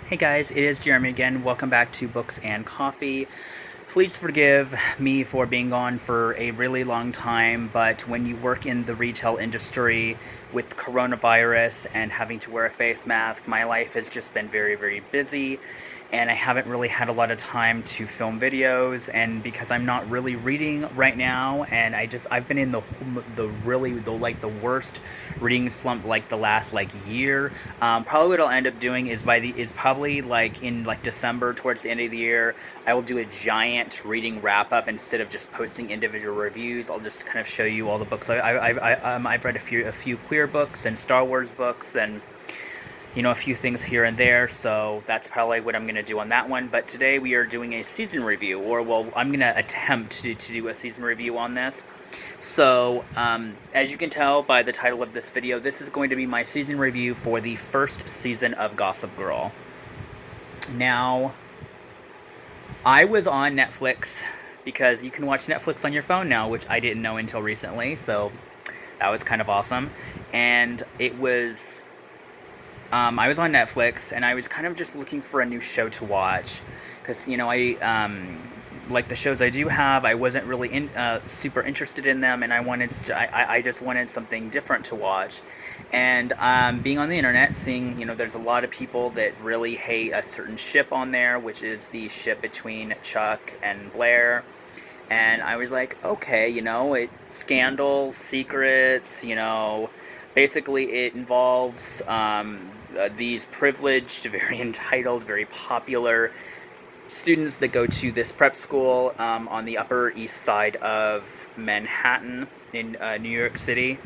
Hey guys, it is Jeremy again. Welcome back to Books and Coffee. Please forgive me for being gone for a really long time, but when you work in the retail industry with coronavirus and having to wear a face mask, my life has just been very, very busy, and I haven't really had a lot of time to film videos. And because I'm not really reading right now, and I've been in the worst reading slump like the last year. Probably what I'll end up doing is probably like in like December towards the end of the year, I will do a giant reading wrap up instead of just posting individual reviews. I'll just kind of show you all the books. I've read a few queer books and Star Wars books and a few things here and there. So that's probably what I'm going to do on that one. But today we are doing a season review, or well, I'm going to attempt to do a season review on this. So, as you can tell by the title of this video, this is going to be my season review for the first season of Gossip Girl. Now, I was on Netflix because you can watch Netflix on your phone now, which I didn't know until recently, so that was kind of awesome. And I was on Netflix and I was kind of just looking for a new show to watch because, like the shows I do have, I wasn't really super interested in them, and I just wanted something different to watch. And being on the internet, seeing there's a lot of people that really hate a certain ship on there, which is the ship between Chuck and Blair. And I was like, okay, it scandal, secrets, basically it involves these privileged, very entitled, very popular students that go to this prep school on the Upper East Side of Manhattan in New York City.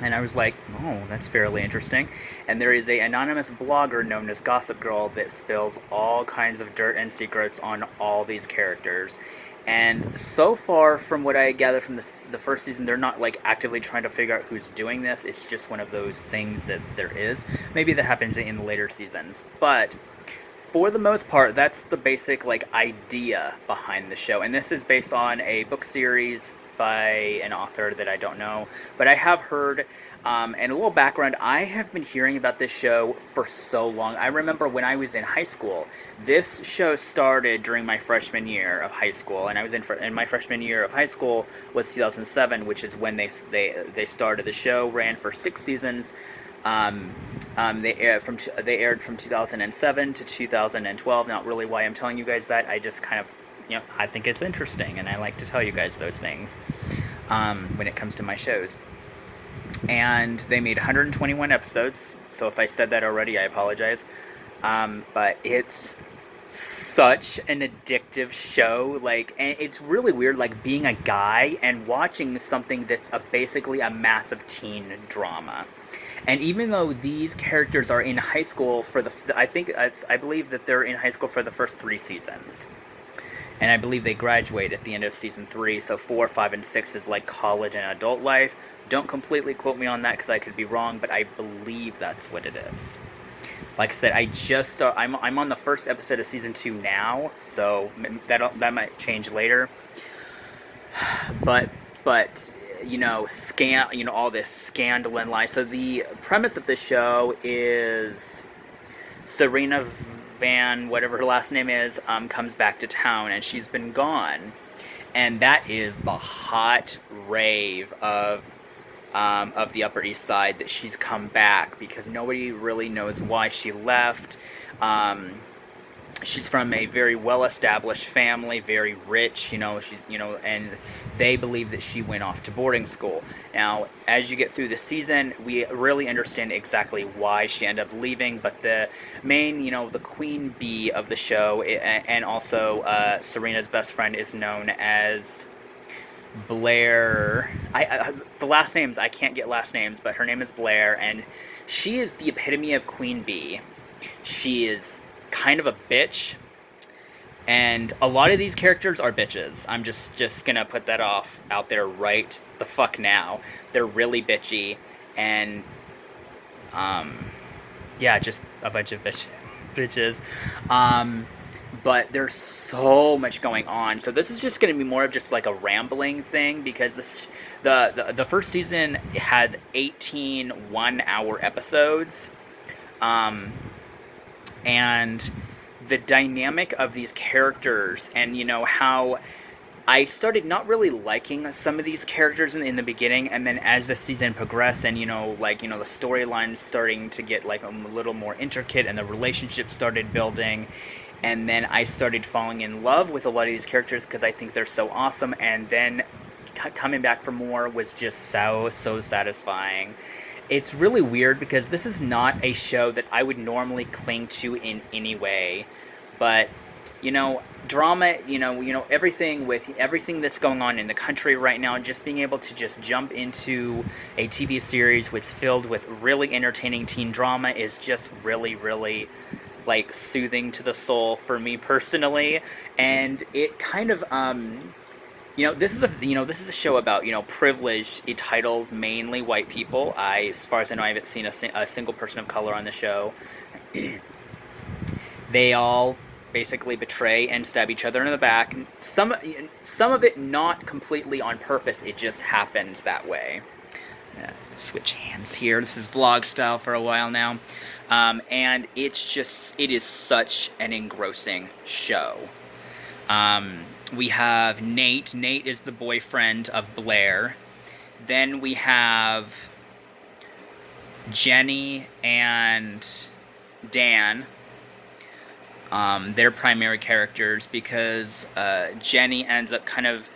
And I was like, oh, that's fairly interesting. And there is a anonymous blogger known as Gossip Girl that spills all kinds of dirt and secrets on all these characters. And so far, from what I gather from the first season, they're not like actively trying to figure out who's doing this. It's just one of those things that there is. Maybe that happens in the later seasons, but for the most part, that's the basic idea behind the show. And this is based on a book series by an author that I don't know, but I have heard. And a little background: I have been hearing about this show for so long. I remember when I was in high school. This show started during my freshman year of high school, and I was in my freshman year of high school was 2007, which is when they started. The show ran for 6 seasons. They aired from 2007 to 2012. Not really why I'm telling you guys that. I just kind of, I think it's interesting, and I like to tell you guys those things when it comes to my shows. And they made 121 episodes. So if I said that already, I apologize. But it's such an addictive show. And it's really weird, being a guy and watching something that's basically a massive teen drama. And even though these characters are in high school I believe that they're in high school for the first 3 seasons, and I believe they graduate at the end of season 3. So 4, 5, and 6 is like college and adult life. Don't completely quote me on that because I could be wrong, but I believe that's what it is. Like I said, I'm on the first episode of season 2 now, so that might change later. But all this scandal and lie. So the premise of the show is Serena Van, whatever her last name is, comes back to town, and she's been gone. And that is the hot rave of the Upper East Side, that she's come back, because nobody really knows why she left. She's from a very well-established family, very rich, and they believe that she went off to boarding school. Now, as you get through the season, we really understand exactly why she ended up leaving, but the main, the queen bee of the show, and also Serena's best friend, is known as Blair. The last names, I can't get last names, but her name is Blair, and she is the epitome of queen bee. She is kind of a bitch, and a lot of these characters are bitches. I'm just gonna put that out there right the fuck now. They're really bitchy, and yeah, just a bunch of bitches. But there's so much going on. So this is just going to be more of just like a rambling thing, because the first season has 18 one-hour episodes. and the dynamic of these characters, and how I started not really liking some of these characters in the beginning, and then as the season progressed, and the storyline starting to get like a little more intricate, and the relationships started building, and then I started falling in love with a lot of these characters because I think they're so awesome, and then coming back for more was just so satisfying. It's really weird because this is not a show that I would normally cling to in any way, but you know drama, everything that's going on in the country right now, just being able to just jump into a TV series which filled with really entertaining teen drama is just really like soothing to the soul for me personally. And it kind of this is a show about privileged, entitled, mainly white people. As far as I know, I haven't seen a single person of color on the show. They all basically betray and stab each other in the back. Some of it not completely on purpose. It just happens that way. Switch hands here. This is vlog style for a while now, and it is such an engrossing show. We have Nate. Nate is the boyfriend of Blair. Then we have Jenny and Dan. They're primary characters because Jenny ends up kind of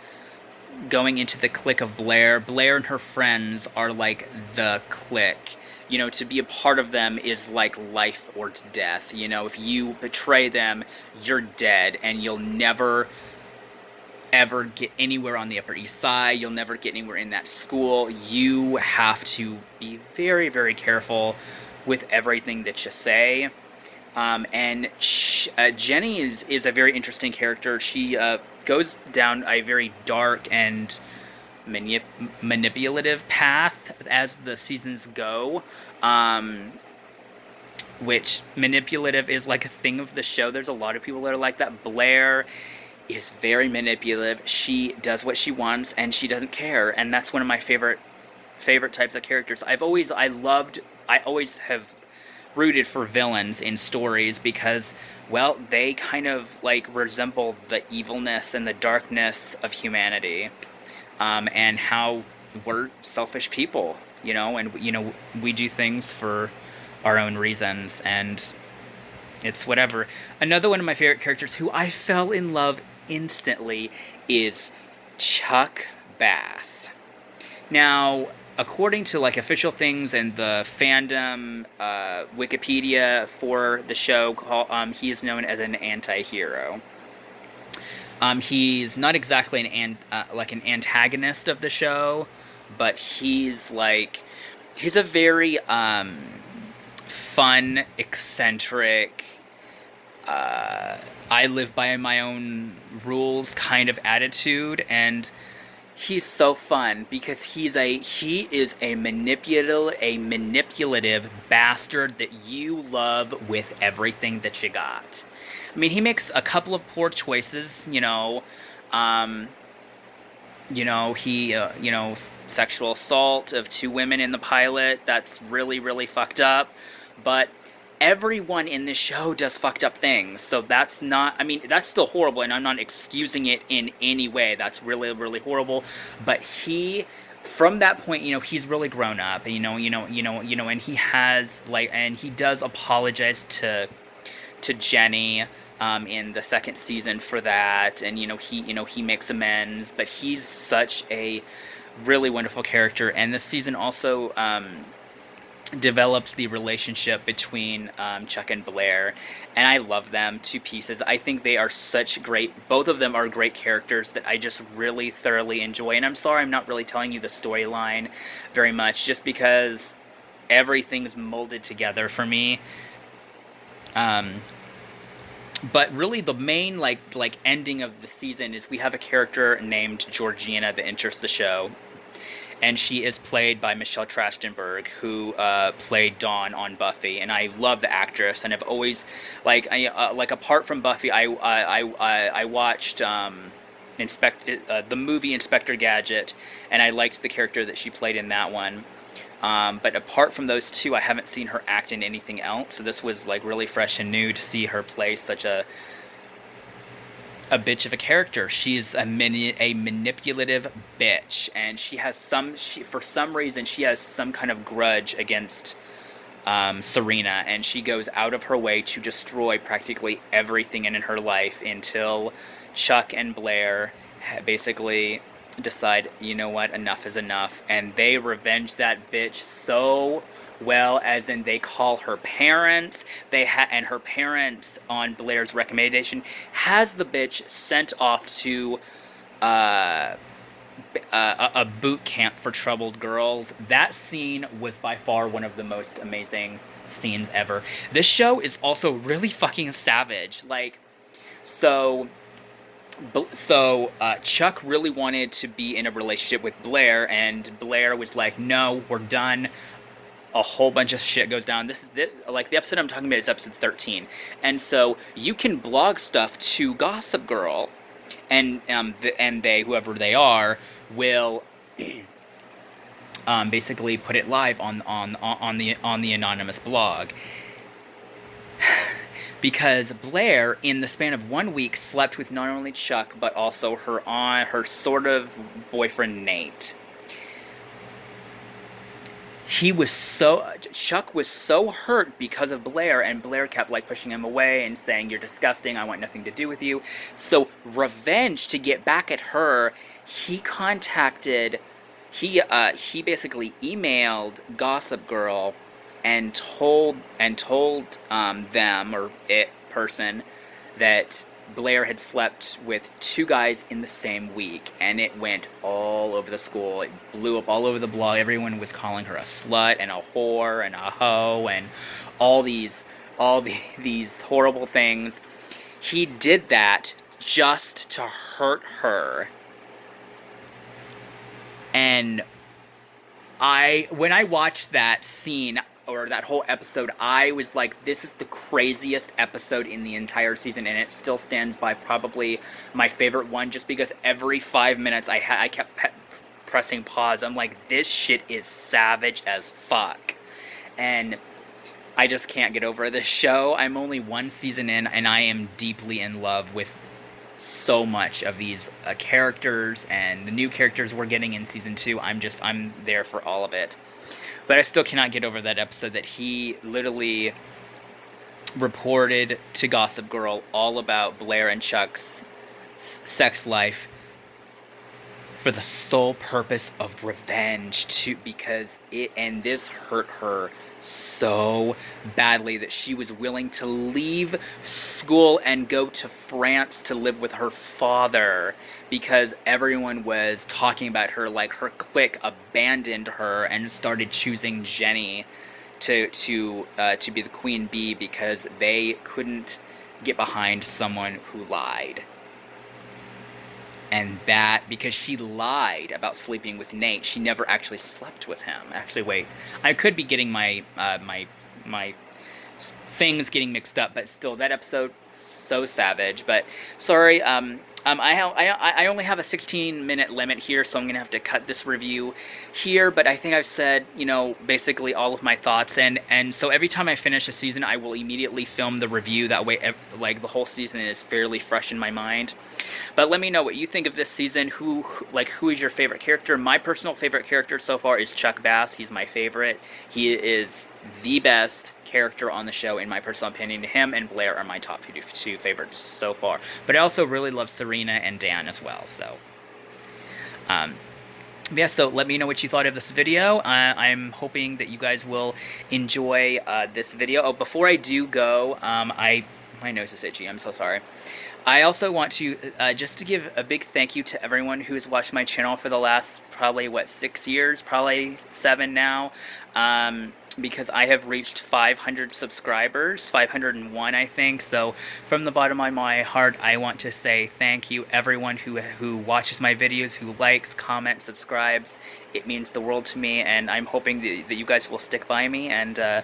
going into the clique of Blair. Blair and her friends are like the clique. To be a part of them is like life or death. If you betray them, you're dead, and you'll never ever get anywhere on the Upper East Side. You'll never get anywhere in that school. You have to be very careful with everything that you say. Jenny is a very interesting character. She goes down a very dark and manipulative path as the seasons go. Which manipulative is like a thing of the show. There's a lot of people that are like that. Blair is very manipulative. She does what she wants and she doesn't care, and that's one of my favorite types of characters. I always have rooted for villains in stories because, well, they kind of like resemble the evilness and the darkness of humanity, and how we're selfish people, and we do things for our own reasons, and it's whatever. Another one of my favorite characters who I fell in love instantly is Chuck Bass. Now, according to like official things and the fandom Wikipedia for the show, he is known as an anti-hero. He's not exactly an antagonist of the show, but he's a very fun, eccentric, I live by my own rules kind of attitude, and he's so fun because he is a manipulative bastard that you love with everything that you got. I mean, he makes a couple of poor choices, sexual assault of 2 women in the pilot. That's really fucked up. But everyone in this show does fucked up things. So that's still horrible, and I'm not excusing it in any way. That's really horrible. But from that point, he's really grown up, and and he has and he does apologize to Jenny in the second season for that, and he makes amends, but he's such a really wonderful character. And this season also develops the relationship between Chuck and Blair, and I love them to pieces. I think they are both of them are great characters that I just really thoroughly enjoy. And I'm sorry I'm not really telling you the storyline very much, just because everything's molded together for me. But really the main ending of the season is we have a character named Georgina that enters the show, and she is played by Michelle Trachtenberg, who played Dawn on Buffy, and I love the actress, and I've always apart from Buffy, I watched the movie Inspector Gadget, and I liked the character that she played in that one. But apart from those two, I haven't seen her act in anything else. So this was like really fresh and new to see her play such a bitch of a character. She's a manipulative bitch, and for some reason she has some kind of grudge against Serena, and she goes out of her way to destroy practically everything in her life until Chuck and Blair basically decide, you know what, enough is enough, and they revenge that bitch so well, as in they call her parents. And her parents, on Blair's recommendation, has the bitch sent off to uh, a boot camp for troubled girls. That scene was by far one of the most amazing scenes ever. This show is also really fucking savage. Like, so Chuck really wanted to be in a relationship with Blair, and Blair was like, no, we're done. A whole bunch of shit goes down. Like the episode I'm talking about is episode 13, and so you can blog stuff to Gossip Girl, and they, whoever they are, will basically put it live on the anonymous blog. Because Blair, in the span of 1 week, slept with not only Chuck but also her sort of boyfriend Nate. Chuck was so hurt because of Blair, and Blair kept like pushing him away and saying, "You're disgusting, I want nothing to do with you." So revenge, to get back at her, he basically emailed Gossip Girl and told them, or it person, that Blair had slept with two guys in the same week, and it went all over the school. It blew up all over the blog. Everyone was calling her a slut and a whore and a hoe and all these horrible things. He did that just to hurt her. And when I watched that scene, or that whole episode, I was like, this is the craziest episode in the entire season, and it still stands by probably my favorite one, just because every 5 minutes I kept pressing pause. I'm like, this shit is savage as fuck. And I just can't get over this show. I'm only one season in, and I am deeply in love with so much of these characters, and the new characters we're getting in season 2. I'm there for all of it. But I still cannot get over that episode that he literally reported to Gossip Girl all about Blair and Chuck's sex life for the sole purpose of revenge, because this hurt her so badly that she was willing to leave school and go to France to live with her father, because everyone was talking about her. Like, her clique abandoned her and started choosing Jenny to be the queen bee, because they couldn't get behind someone who lied. And that, because she lied about sleeping with Nate, she never actually slept with him. Actually, wait, I could be getting my things getting mixed up, but still, that episode, so savage. But sorry, I only have a 16-minute limit here, so I'm gonna have to cut this review here. But I think I've said, basically all of my thoughts, and so every time I finish a season, I will immediately film the review. That way, like, the whole season is fairly fresh in my mind. But let me know what you think of this season. Who is your favorite character? My personal favorite character so far is Chuck Bass. He's my favorite. He is the best character on the show, in my personal opinion. Him and Blair are my top two favorites so far. But I also really love Serena and Dan as well. So, yeah, so let me know what you thought of this video. I'm hoping that you guys will enjoy this video. Oh, before I do go, my nose is itchy. I'm so sorry. I also want to just to give a big thank you to everyone who has watched my channel for the last probably 6 years, probably 7 now, because I have reached 500 subscribers, 501 I think. So from the bottom of my heart, I want to say thank you everyone who watches my videos, who likes, comments, subscribes. It means the world to me, and I'm hoping that you guys will stick by me, and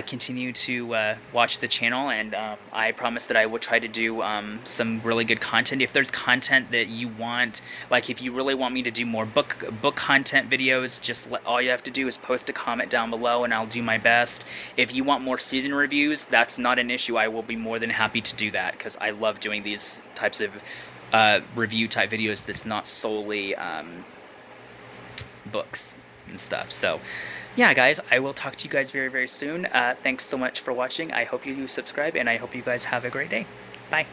continue to watch the channel, and I promise that I will try to do some really good content. If there's content that you want, like if you really want me to do more book content videos, all you have to do is post a comment down below, and I'll do my best. If you want more season reviews, that's not an issue. I will be more than happy to do that, because I love doing these types of review type videos that's not solely books and stuff. So yeah, guys, I will talk to you guys very, very soon. Thanks so much for watching. I hope you subscribe, and I hope you guys have a great day. Bye.